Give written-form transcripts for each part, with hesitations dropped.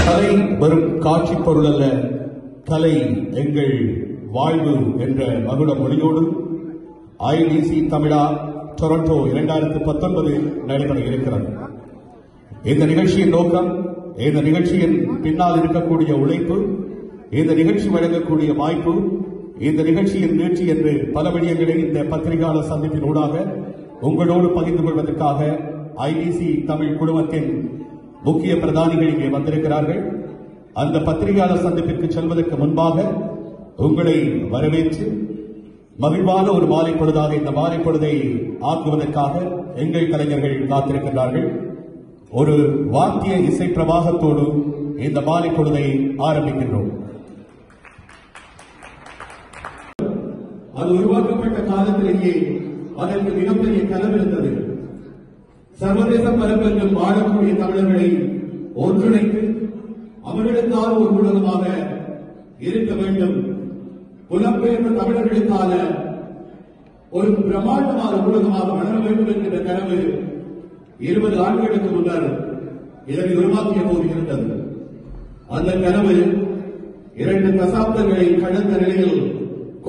கலை வெறும் காட்சி பொருள் அல்ல, கலை எங்கள் வாழ்வு என்ற மகுட மொழியோடு ஐடிசி தமிழா டொரண்டோ 2019 நடைபெற இருக்கிறது. இந்த நிகழ்ச்சியின் நோக்கம், இந்த நிகழ்ச்சியின் பின்னால் இருக்கக்கூடிய உழைப்பு, இந்த நிகழ்ச்சி வழங்கக்கூடிய வாய்ப்பு, இந்த நிகழ்ச்சியின் நீட்சி என்று பல விடயங்களை இந்த பத்திரிகையாளர் சந்திப்பின் ஊடாக உங்களோடு பகிர்ந்து கொள்வதற்காக ஐடிசி தமிழ் குழுமத்தின் முக்கிய பிரதானிகள் இங்கே வந்திருக்கிறார்கள். அந்த பத்திரிகையாளர் சந்திப்பிற்கு செல்வதற்கு முன்பாக உங்களை வரவேற்று மகிழ்வான ஒரு மாலை பொழுதாக இந்த மாலை பொழுதை ஆக்குவதற்காக எங்கள் கலைஞர்கள் காத்திருக்கின்றார்கள். ஒரு வாத்திய இசை பிரவாகத்தோடு இந்த மாலை பொழுதை ஆரம்பிக்கின்றோம். அது உருவாக்கப்பட்ட காலத்திலேயே அதற்கு மிகப்பெரிய கனவு இருந்தது. சர்வதேச பரப்பெங்கும் வாழக்கூடிய தமிழர்களை ஒன்றிணைத்து அவர்களுக்கான ஒரு உலகமாக இருக்க வேண்டும், புலம்பெயர்ந்த தமிழர்களுக்கான ஒரு பிரமாண்டமான ஊடகமாக வளர வேண்டும் என்கிற கனவு 20 ஆண்டுகளுக்கு முன்னர் இதனை உருவாக்கிய போது இருந்தது. அந்த கனவு 2 தசாப்தங்களை கடந்த நிலையில்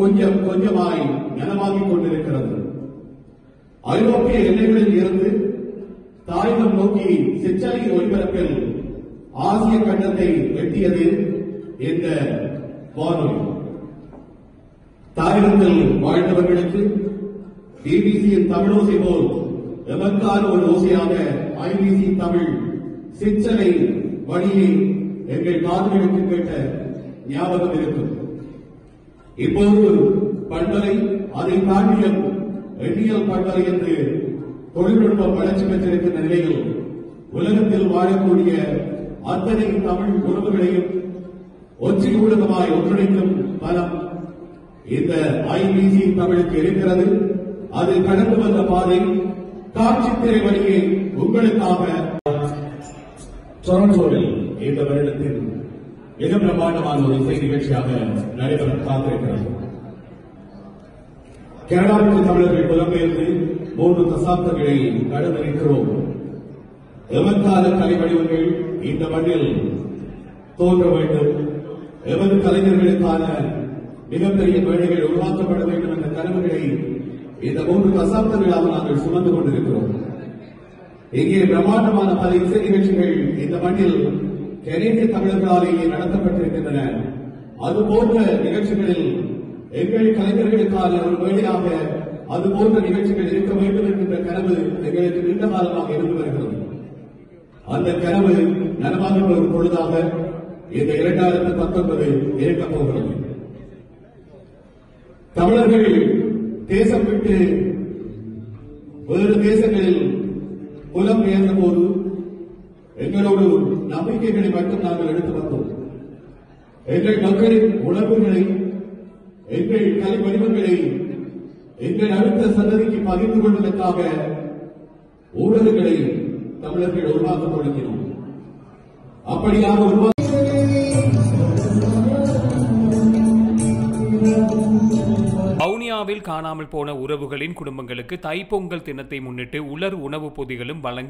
கொஞ்சம் கொஞ்சமாய் நனவாகிக் கொண்டிருக்கிறது. ஐரோப்பிய எல்லைகளில் இருந்து தாயகம் நோக்கி சிற்றலை ஒளிபரப்பில் ஆசிய கண்டத்தை எட்டியது இந்த வானொலி. தாயகத்தில் வாழ்ந்தவர்களுக்கு பிபிசியின் தமிழோசை போல் எமக்கான ஒரு ஓசையாக ஐபிசி தமிழ் சிற்றலை வழியை எங்கள் காதுகளுக்கு கேட்ட ஞாபகம் இருக்கும். இப்போது பண்பலை, அதை தாண்டியும் எண்ணியல் பண்பலை என்று தொழில்நுட்பம் வளர்ச்சி பெற்றிருக்கின்ற நிலையில் உலகத்தில் வாழக்கூடிய அத்தனை தமிழ் உறவுகளையும் ஒற்றை ஊடகமாய் ஒன்றிணைக்கும் பலம் இந்த ஐபிசி தமிழுக்கு இருக்கிறது. அதில் கடந்து வந்த பாதை காட்சித்திரை வழியை உங்களுக்காக டொரண்டோவில் இந்த வருடத்தின் மிக பிரமாண்டமான ஒரு இசை நிகழ்ச்சியாக நடைபெற காத்திருக்கிறது. கனடாவில் தமிழர்கள் புலம்பெயர்ந்து 3 தசாப்தங்களை கடந்திருக்கிறோம். எமக்கால கலை வடிவங்கள் இந்த மண்ணில் தோன்ற வேண்டும், எமது கலைஞர்களுக்கான மிகப்பெரிய மேடைகள் உருவாக்கப்பட வேண்டும் என்ற கனவுகளை இந்த 3 தசாப்தங்களாக நாங்கள் சுமந்து கொண்டிருக்கிறோம். இங்கே பிரமாண்டமான பல இசை நிகழ்ச்சிகள் இந்த மண்ணில் கனேடிய தமிழர்களாலேயே நடத்தப்பட்டிருக்கின்றன. அதுபோன்ற நிகழ்ச்சிகளில் எங்கள் கலைஞர்களுக்கான ஒரு மேடையாக அதுபோன்ற நிகழ்ச்சிகள் இருக்க வேண்டும் என்கின்ற கனவு எங்களுக்கு நீண்ட காலமாக இருந்து வருகிறது. அந்த கனவு நனவாக ஒரு பொழுதாக இந்த 2019 இருக்கப் போகிறது. தமிழர்கள் தேசம் விட்டு வேறு தேசங்களில் புலம்பெயர்ந்த போது எங்களோடு நம்பிக்கைகளை மட்டும் நாங்கள் எடுத்து வந்தோம். எங்கள் மக்களின் உணர்வுகளை, எங்கள் கலை வடிவங்களை எங்கள் அடுத்த சந்ததிக்கு பகிர்ந்து கொள்வதற்காக ஊடகங்களை தமிழர்கள் உருவாக்கத் தொடங்கினோம். அப்படியாக வவுனியாவில் காணாமல் போன உறவுகளின் குடும்பங்களுக்கு தைப்பொங்கல் தினத்தை முன்னிட்டு உலர் உணவுப் பொதிகளும் வழங்கி